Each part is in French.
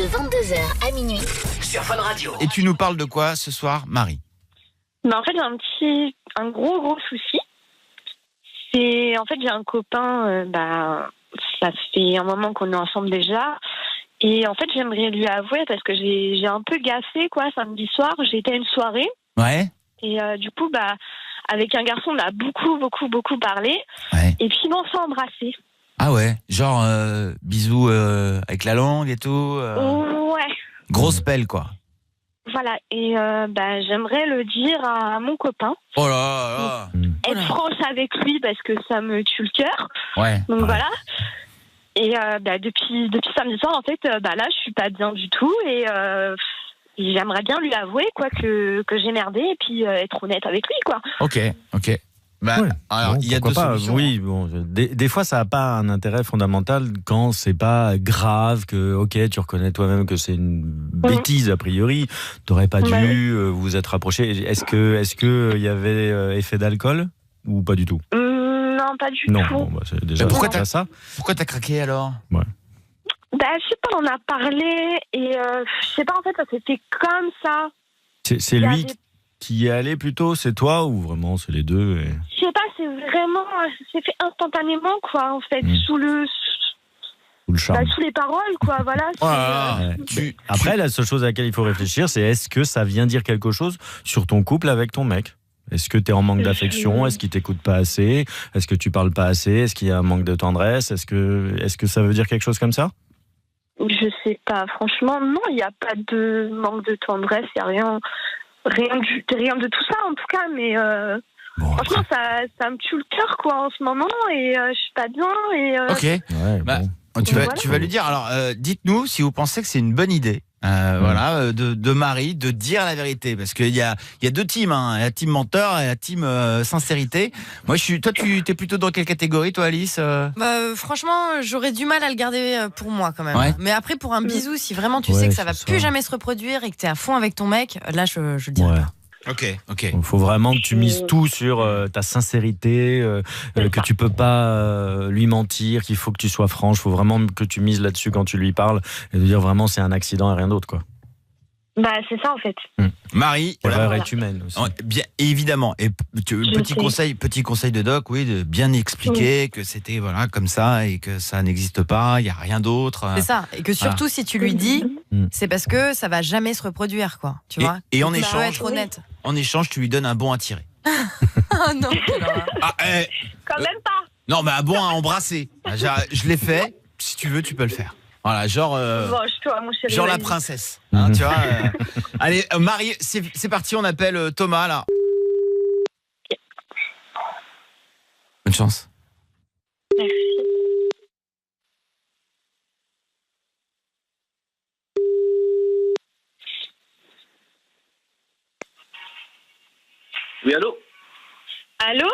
22h à minuit sur Fun Radio. Et tu nous parles de quoi ce soir, Marie? En fait, j'ai un gros souci. C'est, en fait, j'ai un copain, ça fait un moment qu'on est ensemble déjà. Et en fait, j'aimerais lui avouer parce que j'ai un peu gaffé, samedi soir. J'ai été à une soirée. Ouais. Et du coup, avec un garçon, on a beaucoup parlé. Ouais. Et puis, on s'est embrassé. Ah ouais, genre bisous avec la langue et tout. Ouais. Grosse pelle, quoi. Voilà. Et j'aimerais le dire à mon copain. Oh là là. Être franche avec lui parce que ça me tue le cœur. Ouais. Donc ouais. voilà. Et depuis samedi soir, en fait, là, je suis pas bien du tout. Et j'aimerais bien lui avouer que j'ai merdé et puis être honnête avec lui, quoi. Ok. Ouais. Alors, Bon, il y a deux pourquoi pas, solutions. oui, bon, des fois, ça n'a pas un intérêt fondamental quand c'est pas grave, que ok, tu reconnais toi-même que c'est une bêtise a priori. T'aurais pas dû vous être rapproché. Est-ce que il y avait effet d'alcool ou pas du tout? Non, pas du Non. tout. Bon, c'est déjà Pourquoi pas ça. Pourquoi t'as craqué alors? Je sais pas, on a parlé et je sais pas, en fait, ça s'était comme ça. C'est lui qui y est allé plutôt, c'est toi ou vraiment c'est les deux Je sais pas, c'est fait instantanément, en fait, sous le charme. sous les paroles, voilà. Après, la seule chose à laquelle il faut réfléchir, c'est est-ce que ça vient dire quelque chose sur ton couple avec ton mec? Est-ce que tu es en manque d'affection? Est-ce qu'il t'écoute pas assez? Est-ce que tu parles pas assez? Est-ce qu'il y a un manque de tendresse? Est-ce que ça veut dire quelque chose comme ça? Je sais pas, franchement, non, il n'y a pas de manque de tendresse, il n'y a rien de tout ça en tout cas, mais franchement, ça me tue le cœur en ce moment et je suis pas bien. Et, Ok. Ouais, Tu vas lui dire. Alors, dites-nous si vous pensez que c'est une bonne idée. Voilà, de Marie, de dire la vérité, parce qu'il y a deux teams, la team menteur et la team sincérité. Moi, toi, tu es plutôt dans quelle catégorie, toi, Alice? Franchement, j'aurais du mal à le garder pour moi quand même. Ouais. Mais après, pour un bisou, si vraiment tu sais que ça va plus jamais se reproduire et que t'es à fond avec ton mec, là, je le dirais pas. Ok. Il faut vraiment que tu mises tout sur ta sincérité, que tu peux pas lui mentir, qu'il faut que tu sois franche. Il faut vraiment que tu mises là-dessus quand tu lui parles et de dire vraiment c'est un accident et rien d'autre, quoi. C'est ça en fait. Marie, L'erreur est humaine aussi. Bien évidemment. Et petit conseil de doc, oui, de bien expliquer que c'était comme ça et que ça n'existe pas, il y a rien d'autre. C'est ça. Et que surtout si tu lui dis, c'est parce que ça va jamais se reproduire, quoi. Tu vois. Et en Donc, échange, être honnête. En échange, tu lui donnes un bon à tirer. Ah non. Quand même pas. Non, mais un bon à embrasser. Je l'ai fait. Si tu veux, tu peux le faire. Voilà, genre Mon chéri, la vas-y. princesse. Tu vois. Allez, Marie, c'est parti. On appelle Thomas là. Bonne chance. Merci. Oui, allô? Allô?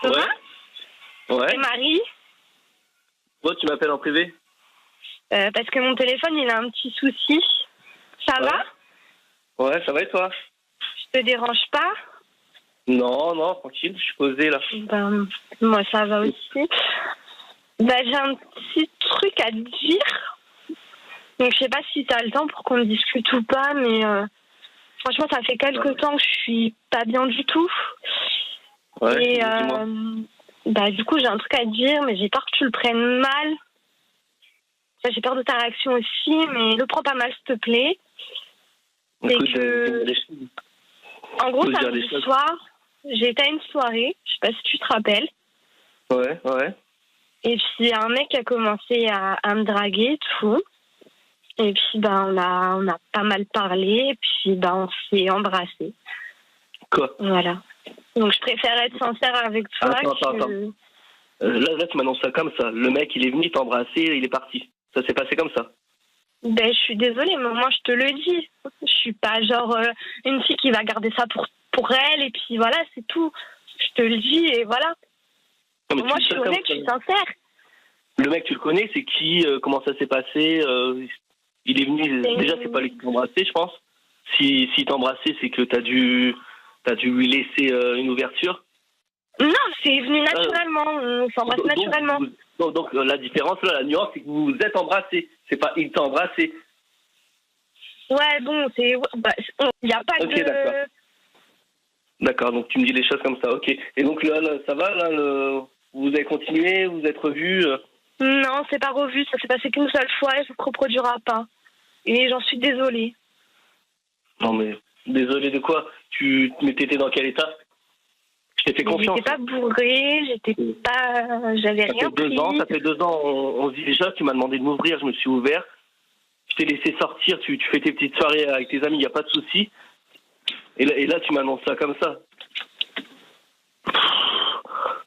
Thomas? Ouais. C'est Marie. Toi, tu m'appelles en privé? Parce que mon téléphone, il a un petit souci. Ça va? Ouais, ça va et toi? Je te dérange pas? Non, tranquille, je suis posé là. Moi, ça va aussi. J'ai un petit truc à te dire. Donc, je sais pas si t'as le temps pour qu'on discute ou pas, mais franchement, ça fait quelques temps que je suis pas bien du tout. Ouais, et dis-moi. du coup, j'ai un truc à te dire, mais j'ai peur que tu le prennes mal. J'ai peur de ta réaction aussi, mais le prends pas mal, s'il te plaît. Écoute, En gros, faut dire samedi les choses. soir, j'ai été à une soirée, je sais pas si tu te rappelles. Ouais. Et puis, un mec a commencé à me draguer et tout. Et puis, on a pas mal parlé, et puis, on s'est embrassés. Quoi? Voilà. Donc, je préfère être sincère avec toi. Attends. Là, tu m'annonces ça comme ça. Le mec, il est venu t'embrasser, il est parti. Ça s'est passé comme ça. Je suis désolée, mais moi, je te le dis. Je suis pas genre une fille qui va garder ça pour elle, et puis voilà, c'est tout. Je te le dis, et voilà. Non, Moi, je suis honnête, je suis sincère. Le mec, tu le connais, c'est qui? Comment ça s'est passé? Il est venu... Déjà, c'est pas lui qui t'a embrassé, je pense. Si t'a embrassé, c'est que t'as dû lui laisser une ouverture. Non, c'est venu naturellement. On s'embrasse naturellement. Donc, la différence, là, la nuance, c'est que vous vous êtes embrassé. C'est pas il t'a embrassé. Ouais, bon, il n'y a pas Ok, de... D'accord, donc tu me dis les choses comme ça, ok. Et donc là ça va, là, vous avez continué, vous êtes revus Non, c'est pas revu, ça s'est passé qu'une seule fois et ça se reproduira pas. Et j'en suis désolée. Non mais, désolé de quoi? Mais t'étais dans quel état? Je t'ai fait confiance. J'étais pas bourrée, j'avais rien pris. Ça fait 2 ans, on se dit déjà, tu m'as demandé de m'ouvrir, je me suis ouvert. Je t'ai laissé sortir, tu fais tes petites soirées avec tes amis, il n'y a pas de souci. Et là, tu m'annonces ça comme ça.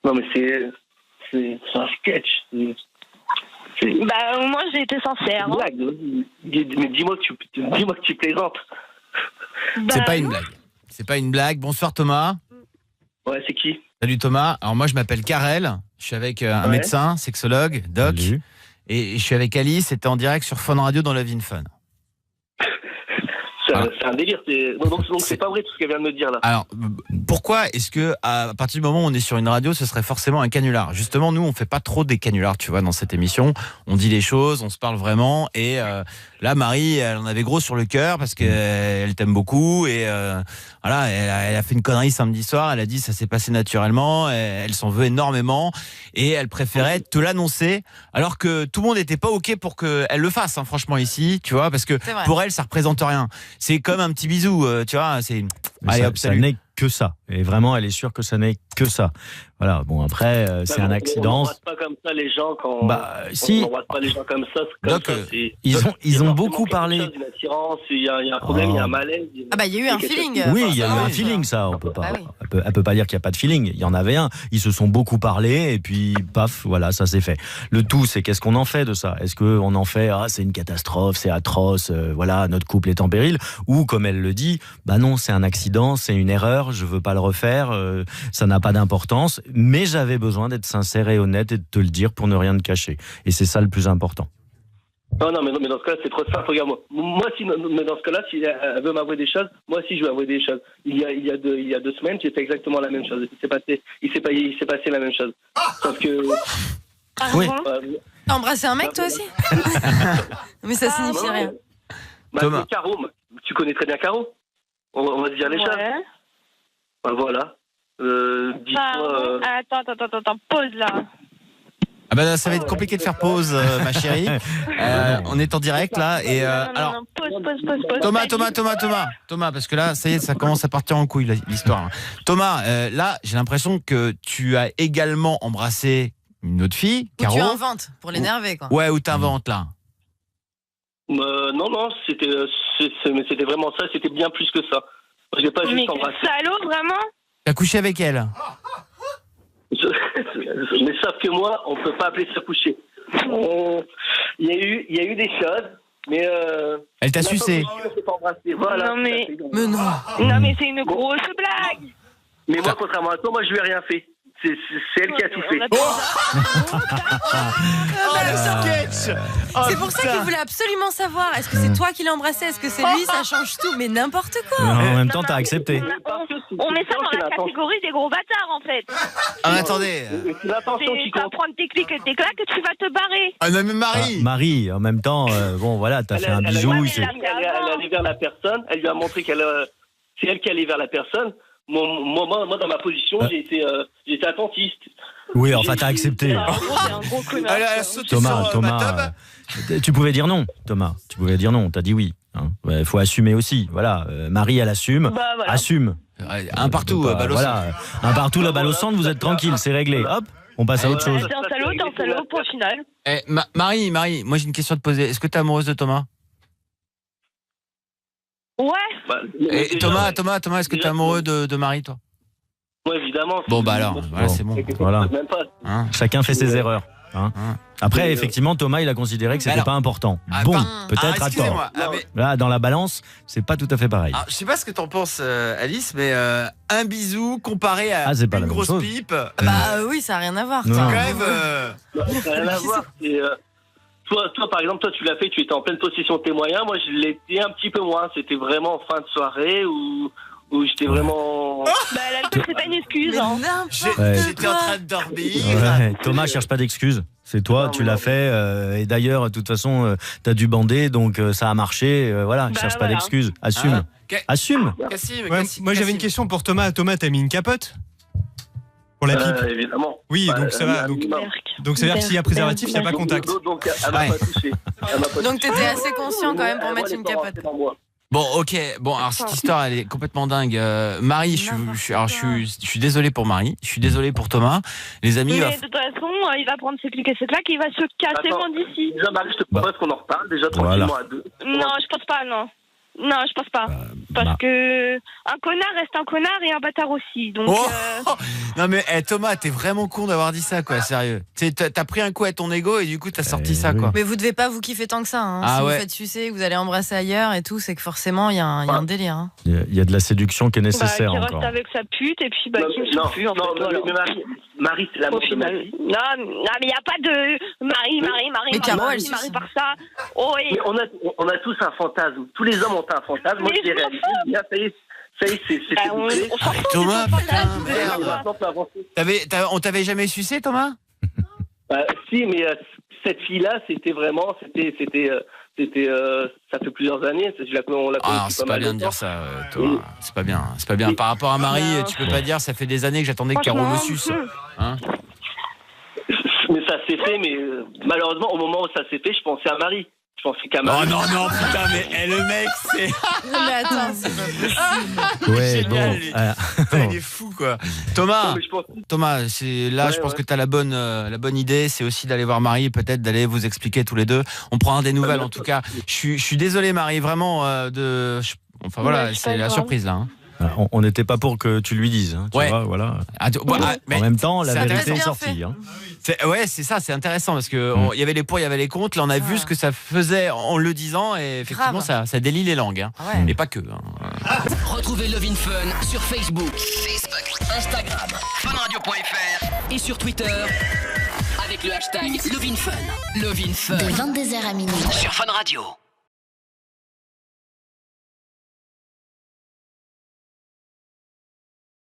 Non, mais c'est un sketch. Bah, au moins, j'ai été sincère. C'est une blague. Mais dis-moi que tu plaisantes. Bah, C'est pas une blague. C'est pas une blague. Bonsoir Thomas. Ouais, c'est qui? Salut Thomas. Alors moi je m'appelle Karel. Je suis avec un médecin, sexologue, doc. Salut. Et je suis avec Alice. C'était en direct sur Fun Radio dans Love in Fun. C'est un délire. Donc c'est pas vrai tout ce qu'elle vient de me dire là. Alors, pourquoi est-ce que à partir du moment où on est sur une radio, ce serait forcément un canular? Justement, nous, on fait pas trop des canulars, tu vois, dans cette émission. On dit les choses, on se parle vraiment. Et là, Marie, elle en avait gros sur le cœur parce qu'elle t'aime beaucoup. Et voilà, elle a fait une connerie samedi soir. Elle a dit ça s'est passé naturellement. Elle s'en veut énormément. Et elle préférait te l'annoncer alors que tout le monde n'était pas OK pour qu'elle le fasse, hein, franchement, ici, tu vois, parce que pour elle, ça représente rien. C'est comme un petit bisou, tu vois. Allez, hop, ça n'est que ça. Et vraiment, elle est sûre que ça n'est que ça. Voilà, bon, après, c'est un accident. On n'embrasse pas comme ça les gens quand. Si. On n'embrasse pas les gens comme ça. Donc, ils ont beaucoup parlé. Une attirance, il y a un problème, il y a un malaise. Ah bah, il y a eu un feeling. Oui, il y a eu un feeling, ça. On peut pas. Elle peut pas dire qu'il n'y a pas de feeling. Il y en avait un. Ils se sont beaucoup parlé et puis, paf, voilà, ça s'est fait. Le tout, c'est qu'est-ce qu'on en fait de ça? Est-ce qu'on en fait, c'est une catastrophe, c'est atroce, voilà, notre couple est en péril? Ou, comme elle le dit, bah non, c'est un accident, c'est une erreur, je veux pas le refaire, ça n'a pas d'importance, mais j'avais besoin d'être sincère et honnête et de te le dire pour ne rien te cacher. Et c'est ça le plus important. Non, mais dans ce cas-là, c'est trop simple. Regarde, mais dans ce cas-là, si elle veut m'avouer des choses, moi aussi, je vais avouer des choses. Il y a 2 semaines, j'ai fait exactement la même chose. Il s'est passé la même chose. Sauf que... Oui. T'as embrassé un mec, toi aussi? Mais ça signifie rien. Thomas. Caro, tu connais très bien Caro. On va se dire les choses. Bah voilà. Dis-toi... Attends, pause là. Ah ben ça va être compliqué de faire pause, ma chérie. On est en direct là et alors Pause. Thomas, parce que là ça y est, ça commence à partir en couille l'histoire. Thomas, là j'ai l'impression que tu as également embrassé une autre fille, Caro. Ou tu inventes pour l'énerver, quoi. Ouais, ou t'inventes là. Non, c'était vraiment ça. C'était bien plus que ça. Je l'ai pas juste embrassé. Mais salaud, vraiment? T'as couché avec elle? Mais sauf que moi, on peut pas appeler ça coucher. Il y a eu des choses, mais elle t'a sucé. Voilà. Non mais non. Non mais c'est une grosse blague. Mais moi, contrairement à toi, moi je lui ai rien fait. C'est elle qui a tout fait. C'est pour ça qu'il voulait absolument savoir. Est-ce que c'est toi qui l'as embrassé? Est-ce que c'est lui? Ça change tout. Mais n'importe quoi. En même temps, t'as accepté. On met ça dans la catégorie des gros bâtards en fait. Ah, attendez. C'est l'intention qui Tu vas compte. prendre tes clics et tes claques et tu vas te barrer. Ah non mais Marie. Marie, en même temps, bon voilà, t'as fait un bisou. Elle allait vers la personne. Elle lui a montré c'est elle qui allait vers la personne. Moi, dans ma position, j'étais attentiste. Oui, enfin, t'as accepté. Elle a sauté Thomas, sur ma tu pouvais dire non, Thomas. Tu pouvais dire non, t'as dit oui. Il faut assumer aussi. Voilà, Marie, elle assume. Bah, voilà. Assume. Un partout, balle au voilà. Un partout, la balle au centre, vous êtes tranquille, c'est réglé. Hop, on passe à autre chose. T'es un salaud, point final. Marie, moi j'ai une question à te poser. Est-ce que t'es amoureuse de Thomas? Ouais. Et Thomas, est-ce que t'es amoureux de Marie, toi? Oui, évidemment. Bon, bah alors, voilà, c'est bon. Voilà. Même pas. Hein? Chacun fait ses erreurs. Après, effectivement, Thomas, il a considéré que c'était pas important. Bon, peut-être à tort. Là, dans la balance, c'est pas tout à fait pareil. Je sais pas ce que t'en penses, Alice, mais un bisou comparé à c'est pas une la même grosse chose. pipe. Bah oui, ça n'a rien à voir. Non. Quand quoi. même. Ça n'a rien à voir. Toi, par exemple, tu l'as fait, tu étais en pleine possession de tes moyens. Moi, je l'étais un petit peu moins. C'était vraiment en fin de soirée où Ou j'étais vraiment. L'alcool, c'est pas une excuse. Hein. J'étais en train de dormir. Ouais, Thomas, cherche pas d'excuses. C'est toi, tu l'as fait. Et d'ailleurs, de toute façon, t'as dû bander, donc ça a marché. Voilà, cherche pas d'excuses. Assume. Assume. Cassim, Moi, j'avais une question pour Thomas. Thomas, t'as mis une capote pour la pipe? Évidemment. Oui, donc ça va. Donc ça veut dire que s'il y a préservatif, il n'y a pas contact. Donc elle m'a pas touché. Donc t'étais assez conscient quand même pour mettre une capote. Bon, ok. Bon, alors cette histoire, elle est complètement dingue. Marie, je suis désolé pour Marie. Je suis désolé pour Thomas. Les amis. Mais de toute façon, il va prendre ses clics et ses claques, il va se casser loin d'ici. Déjà, Marie, je te propose qu'on en reparle. Déjà, tranquillement à deux. Non, je pense pas, non. Non, je pense pas. Parce que un connard reste un connard et un bâtard aussi. Donc. Non mais Thomas, t'es vraiment con d'avoir dit ça, quoi. Sérieux. T'as pris un coup à ton ego et du coup t'as sorti ça, quoi. Mais vous devez pas vous kiffer tant que ça. Hein. Si vous faites sucer, que vous allez embrasser ailleurs et tout, c'est que forcément il y a un délire. Hein. Il y a de la séduction qui est nécessaire qui encore. reste avec sa pute et puis qui me souffle plus. Mais Marie, c'est l'amour de ma vie. Non, mais il n'y a pas de Marie. Mais Caro, elle Marie par ça. Oh, mais on a tous un fantasme. Tous les hommes ont un fantasme. Moi, je l'ai réalisé. Ça y est, c'est bouclé. Thomas, putain, merde. On t'avait jamais sucé, Thomas? Si, mais cette fille-là, c'était vraiment, ça fait plusieurs années. On l'a connue c'est pas bien de dire ça, Thomas. C'est pas bien. Par rapport à Marie, tu peux pas dire, ça fait des années que j'attendais que Caro me suce. Hein? Mais ça s'est fait, mais malheureusement, au moment où ça s'est fait, je pensais à Marie. Je pensais qu'à Marie. Oh non, putain, mais le mec, c'est. Mais attends, c'est pas possible. Ouais, génial, bon. il est fou, quoi. Thomas, je pense que t'as la bonne idée, c'est aussi d'aller voir Marie, peut-être d'aller vous expliquer tous les deux. On prendra des nouvelles, en tout cas. Je suis désolé, Marie, vraiment, enfin voilà, c'est la surprise, là. Hein. On n'était pas pour que tu lui dises, hein, tu vois, voilà. En même temps, la vérité est sortie. Hein. C'est ça, c'est intéressant parce que il y avait les pour, il y avait les contre. Là, on a vu ce que ça faisait en le disant et effectivement, ça délie les langues, hein. Mais pas que. Hein. Retrouvez Love in Fun sur Facebook, Instagram, funradio.fr et sur Twitter avec le hashtag Love in Fun. Love in Fun. De 22h à minuit. Sur Fun Radio.